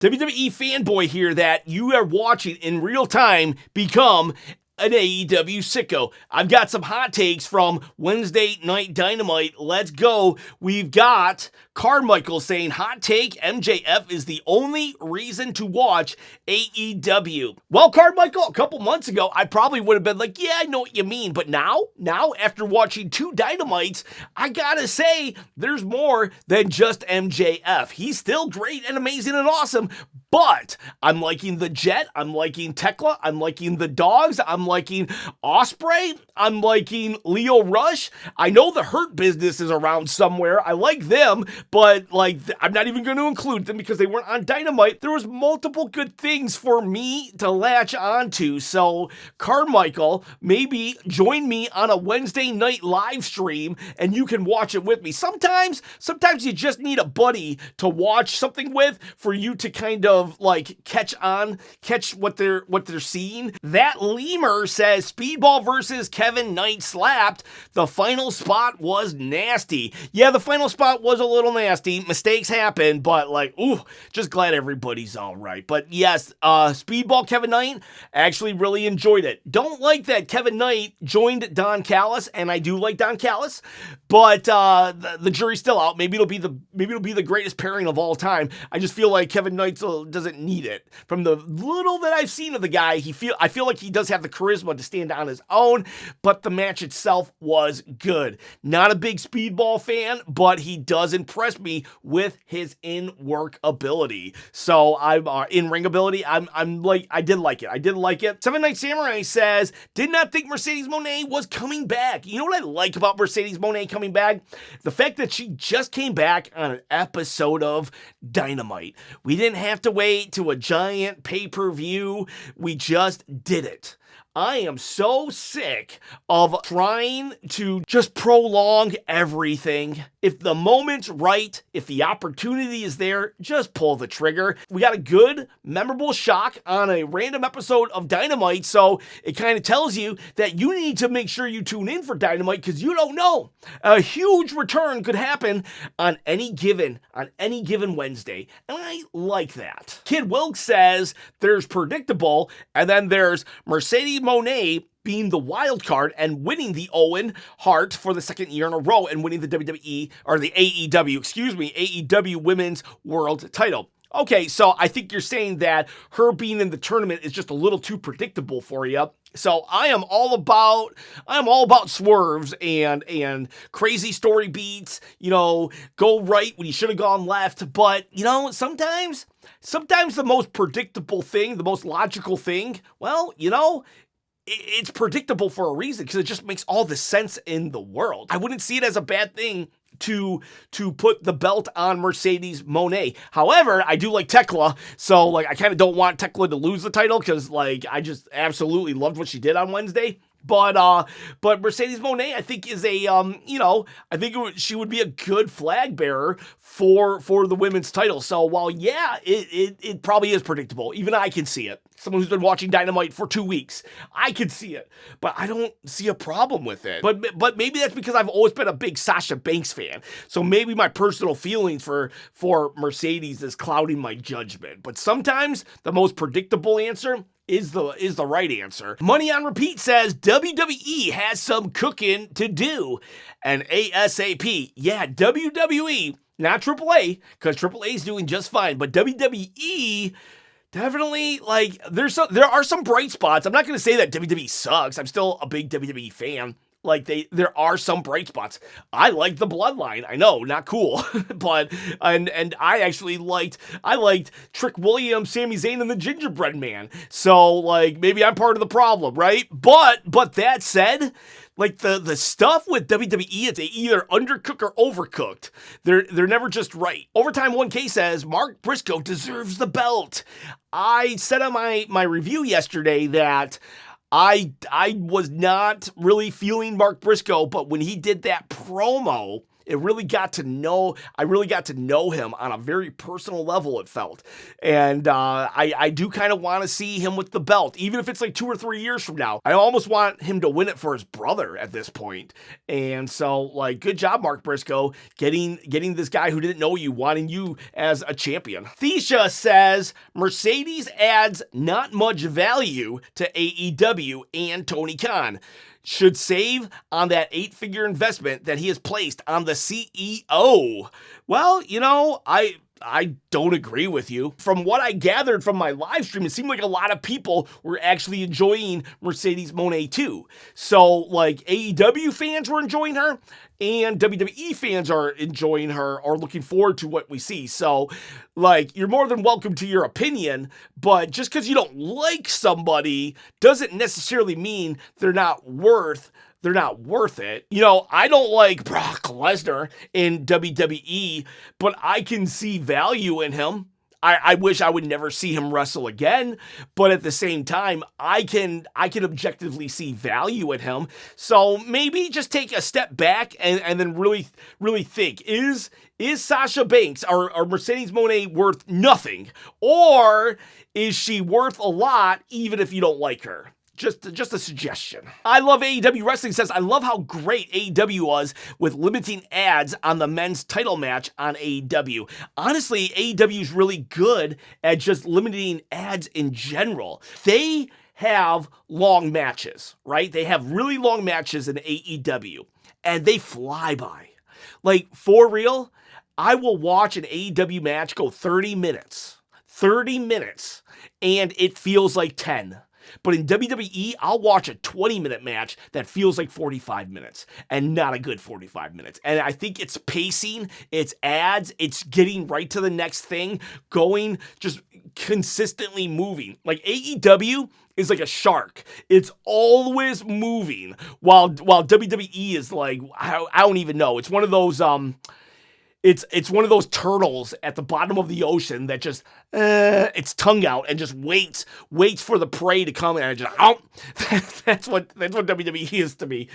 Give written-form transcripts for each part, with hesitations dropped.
WWE fanboy here that you are watching in real time become an AEW sicko. I've got some hot takes from Wednesday Night Dynamite. Let's go. We've got Carmichael saying, hot take, MJF is the only reason to watch AEW. Well, Carmichael, a couple months ago, I probably would have been like, yeah, I know what you mean. But now, after watching two Dynamites, I gotta say, there's more than just MJF. He's still great and amazing and awesome, but I'm liking the Jet, I'm liking Tekla, I'm liking the Dogs, I'm liking Ospreay, I'm liking Leo Rush. I know the Hurt Business is around somewhere. I like them, but like I'm not even going to include them because they weren't on Dynamite. There was multiple good things for me to latch onto. So Carmichael, maybe join me on a Wednesday night live stream and you can watch it with me. Sometimes you just need a buddy to watch something with for you to kind of like catch what they're seeing. That Lemur says Speedball versus Kevin Knight slapped. The final spot was nasty. Yeah, the final spot was a little nasty. Mistakes happen, but like, ooh, just glad everybody's all right. But yes, Speedball Kevin Knight, actually really enjoyed it. Don't like that Kevin Knight joined Don Callis, and I do like Don Callis, but the jury's still out. Maybe it'll be the greatest pairing of all time. I just feel like Kevin Knight doesn't need it. From the little that I've seen of the guy, I feel like he does have the charisma to stand on his own, but the match itself was good. Not a big Speedball fan, but he does impress me with his in-work ability. So I'm in-ring ability. I'm like, I did like it. Seven Night Samurai says, did not think Mercedes Moné was coming back. You know what I like about Mercedes Moné coming back? The fact that she just came back on an episode of Dynamite. We didn't have to wait to a giant pay-per-view. We just did it. I am so sick of trying to just prolong everything. If the moment's right, if the opportunity is there, just pull the trigger. We got a good, memorable shock on a random episode of Dynamite, so it kind of tells you that you need to make sure you tune in for Dynamite because you don't know. A huge return could happen on any given Wednesday, and I like that. Kid Wilkes says there's predictable, and then there's Mercedes Moné being the wild card and winning the Owen Hart for the second year in a row and winning the AEW Women's World title. Okay, so I think you're saying that her being in the tournament is just a little too predictable for you. So I am all about swerves and crazy story beats, go right when you should have gone left. But, sometimes the most predictable thing, the most logical thing, well, it's predictable for a reason because it just makes all the sense in the world. I wouldn't see it as a bad thing to put the belt on Mercedes Moné. However, I do like Tekla, so like I kind of don't want Tekla to lose the title because like I just absolutely loved what she did on Wednesday. But Mercedes Moné, I think is she would be a good flag bearer for the women's title. So while yeah, it probably is predictable. Even I can see it. Someone who's been watching Dynamite for 2 weeks, I can see it, but I don't see a problem with it. But maybe that's because I've always been a big Sasha Banks fan. So maybe my personal feelings for Mercedes is clouding my judgment. But sometimes the most predictable answer is the right answer. Money on Repeat says WWE has some cooking to do, and ASAP. Yeah, WWE, not AAA, because AAA is doing just fine, but WWE. Definitely, like, there are some bright spots. I'm not going to say that WWE sucks. I'm still a big WWE fan. Like, there are some bright spots. I like the Bloodline. I know, not cool. but, and I actually liked Trick Williams, Sami Zayn, and the Gingerbread Man. So, like, maybe I'm part of the problem, right? But that said, like the stuff with WWE, they either undercook or overcooked. They're never just right. Overtime 1K says Mark Briscoe deserves the belt. I said on my review yesterday that I was not really feeling Mark Briscoe, but when he did that promo I really got to know him on a very personal level, it felt. And I do kind of want to see him with the belt, even if it's like 2 or 3 years from now. I almost want him to win it for his brother at this point. And so, like, good job, Mark Briscoe, getting this guy who didn't know you, wanting you as a champion. Thesha says, Mercedes adds not much value to AEW and Tony Khan. Should save on that 8-figure investment that he has placed on the CEO. Well, I don't agree with you. From what I gathered from my live stream, it seemed like a lot of people were actually enjoying Mercedes Moné too. So, like, AEW fans were enjoying her, and WWE fans are enjoying her or looking forward to what we see. So, like, you're more than welcome to your opinion, but just because you don't like somebody doesn't necessarily mean they're not worth it. I don't like Brock Lesnar in WWE, but I can see value in him. I wish I would never see him wrestle again, but at the same time, I can objectively see value in him. So maybe just take a step back and then really, really think, is Sasha Banks or Mercedes Moné worth nothing? Or is she worth a lot even if you don't like her? Just a suggestion. I love AEW Wrestling says, I love how great AEW was with limiting ads on the men's title match on AEW. Honestly, AEW is really good at just limiting ads in general. They have long matches, right? They have really long matches in AEW, and they fly by. Like, for real, I will watch an AEW match go 30 minutes, and it feels like 10. But in WWE, I'll watch a 20-minute match that feels like 45 minutes and not a good 45 minutes. And I think it's pacing, it's ads, it's getting right to the next thing, going, just consistently moving. Like, AEW is like a shark. It's always moving, while WWE is like, I don't even know. It's one of those, it's one of those turtles at the bottom of the ocean that just, its tongue out and just waits for the prey to come, and just, that's what WWE is to me.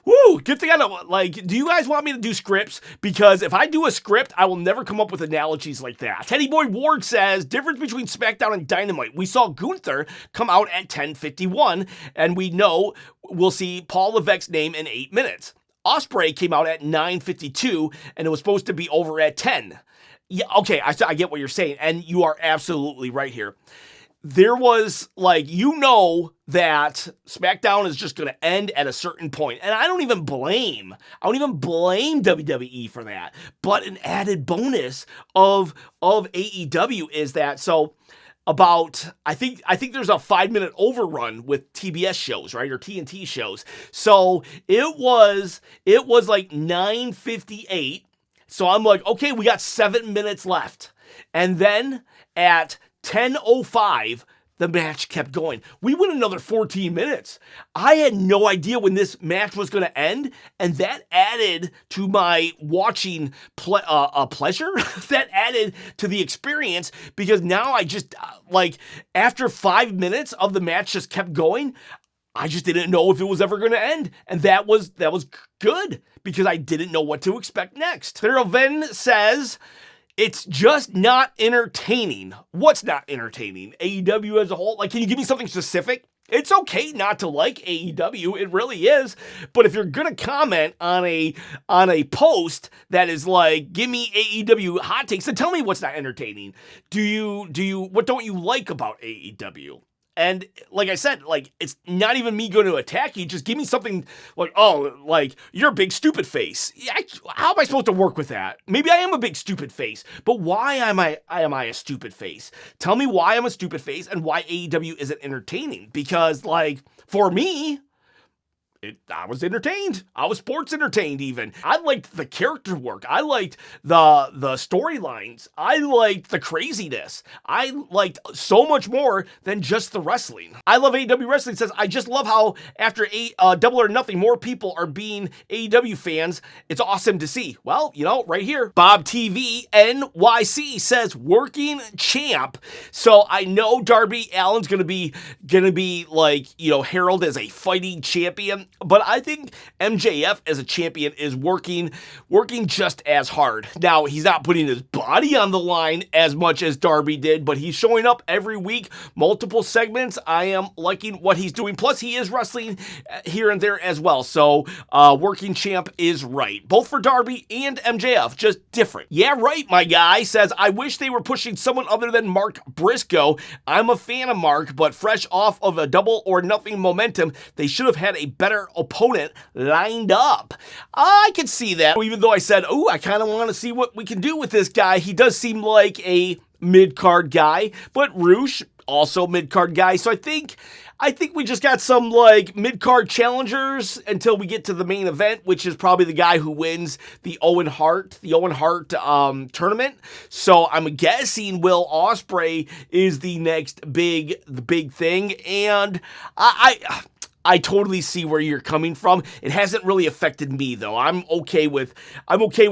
Woo, good thing I don't, like, do you guys want me to do scripts? Because if I do a script, I will never come up with analogies like that. Teddy Boy Ward says, difference between SmackDown and Dynamite. We saw Gunther come out at 10:51, and we know we'll see Paul Levesque's name in 8 minutes. Ospreay came out at 9:52, and it was supposed to be over at 10. Yeah, okay, I get what you're saying, and you are absolutely right here. There was, like, that SmackDown is just going to end at a certain point, and I don't even blame WWE for that. But an added bonus of AEW is that, so I think there's a 5-minute overrun with TBS shows, right? Or TNT shows. So it was like 9:58. So I'm like, okay, we got 7 minutes left. And then at 10:05, the match kept going. We went another 14 minutes. I had no idea when this match was going to end, and that added to my watching pleasure. That added to the experience, because now I just, after 5 minutes of the match just kept going, I just didn't know if it was ever going to end, and that was good, because I didn't know what to expect next. Theroven says, it's just not entertaining. What's not entertaining? AEW as a whole? Like, can you give me something specific? It's okay not to like AEW, it really is. But if you're gonna comment on a post that is like, give me AEW hot takes, then tell me what's not entertaining. What don't you like about AEW? And like I said, like, it's not even me going to attack you. Just give me something like, oh, like, you're a big stupid face. How am I supposed to work with that? Maybe I am a big stupid face, but why am I a stupid face? Tell me why I'm a stupid face and why AEW isn't entertaining. Because, like, for me, I was entertained. I was sports entertained even. I liked the character work. I liked the storylines. I liked the craziness. I liked so much more than just the wrestling. I love AEW Wrestling says, I just love how after Double or Nothing, more people are being AEW fans. It's awesome to see. Well, right here. Bob TV NYC says, working champ. So I know Darby Allin's gonna be like, heralded as a fighting champion. But I think MJF as a champion is working just as hard. Now, he's not putting his body on the line as much as Darby did, but he's showing up every week, multiple segments. I am liking what he's doing. Plus, he is wrestling here and there as well. So, working champ is right. Both for Darby and MJF, just different. Yeah, right, my guy says, I wish they were pushing someone other than Mark Briscoe. I'm a fan of Mark, but fresh off of a double or nothing momentum, they should have had a better opponent lined up. I can see that, even though I said, oh, I kind of want to see what we can do with this guy. He does seem like a mid-card guy, but Roosh, also mid-card guy. So I think we just got some like mid-card challengers until we get to the main event, which is probably the guy who wins the Owen Hart tournament. So I'm guessing Will Ospreay is the next big thing, and I totally see where you're coming from. It hasn't really affected me though. I'm okay with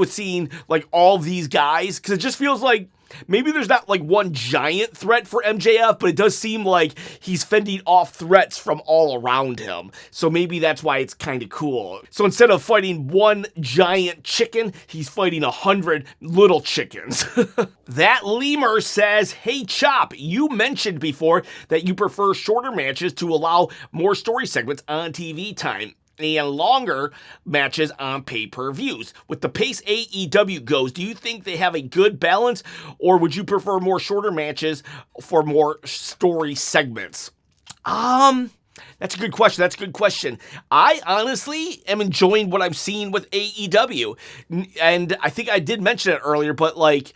seeing like all these guys, because it just feels like maybe there's not like one giant threat for MJF, but it does seem like he's fending off threats from all around him. So maybe that's why it's kind of cool. So instead of fighting one giant chicken, he's fighting 100 little chickens. That lemur says, hey Chop, you mentioned before that you prefer shorter matches to allow more story segments on TV time and longer matches on pay-per-views. With the pace AEW goes, do you think they have a good balance, or would you prefer more shorter matches for more story segments? That's a good question. I honestly am enjoying what I'm seeing with AEW. And I think I did mention it earlier, but like,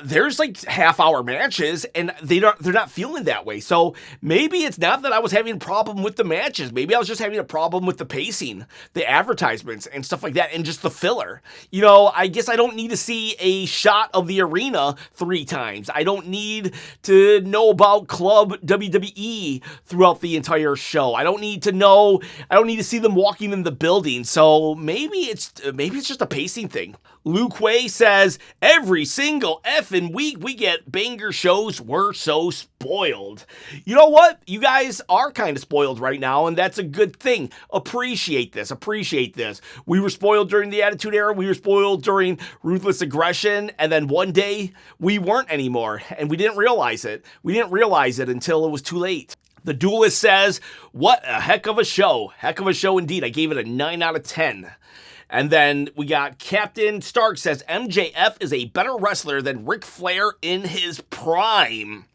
there's like half-hour matches, and they're not feeling that way. So maybe it's not that I was having a problem with the matches. Maybe I was just having a problem with the pacing, the advertisements, and stuff like that, and just the filler. You know, I guess I don't need to see a shot of the arena 3 times. I don't need to know about Club WWE throughout the entire show. I don't need to see them walking in the building. So maybe it's just a pacing thing. Luke Way says, every single effing week we get banger shows. We're so spoiled. You know what? You guys are kind of spoiled right now, and that's a good thing. Appreciate this. We were spoiled during the Attitude Era. We were spoiled during Ruthless Aggression, and then one day we weren't anymore, and we didn't realize it. We didn't realize it until it was too late. The Duelist says, what a heck of a show. Heck of a show indeed. I gave it a 9 out of 10. And then we got Captain Stark says, MJF is a better wrestler than Ric Flair in his prime.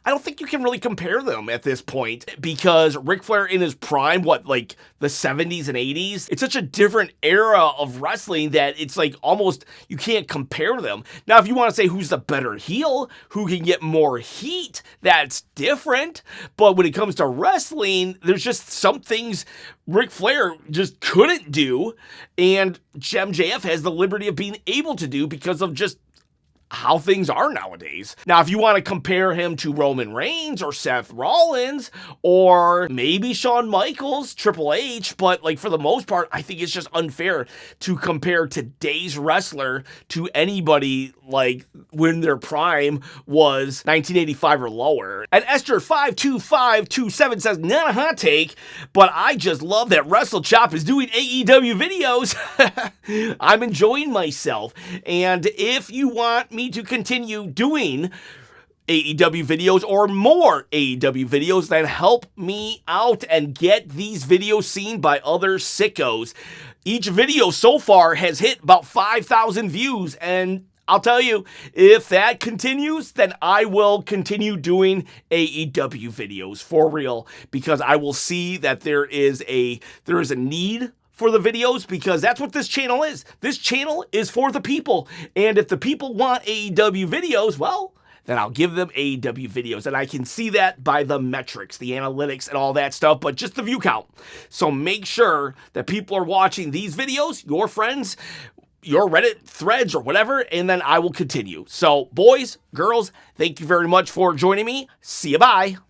I don't think you can really compare them at this point, because Ric Flair in his prime, like the 70s and 80s, it's such a different era of wrestling that it's like almost you can't compare them. Now, if you want to say who's the better heel, who can get more heat, that's different. But when it comes to wrestling, there's just some things Ric Flair just couldn't do, and MJF has the liberty of being able to do because of just how things are nowadays. Now, if you want to compare him to Roman Reigns or Seth Rollins or maybe Shawn Michaels, Triple H, but like for the most part, I think it's just unfair to compare today's wrestler to anybody like when their prime was 1985 or lower. And Esther52527 says, not a hot take, but I just love that WrestleChop is doing AEW videos. I'm enjoying myself. And if you want me to continue doing AEW videos or more AEW videos, then help me out and get these videos seen by other sickos. Each video so far has hit about 5,000 views, and I'll tell you, if that continues, then I will continue doing AEW videos for real, because I will see that there is a need for the videos, because that's what this channel is. This channel is for the people, and if the people want AEW videos, well, then I'll give them AEW videos, and I can see that by the metrics, the analytics, and all that stuff, but just the view count. So make sure that people are watching these videos, your friends, your Reddit threads or whatever, and then I will continue. So boys, girls, thank you very much for joining me. See you, bye.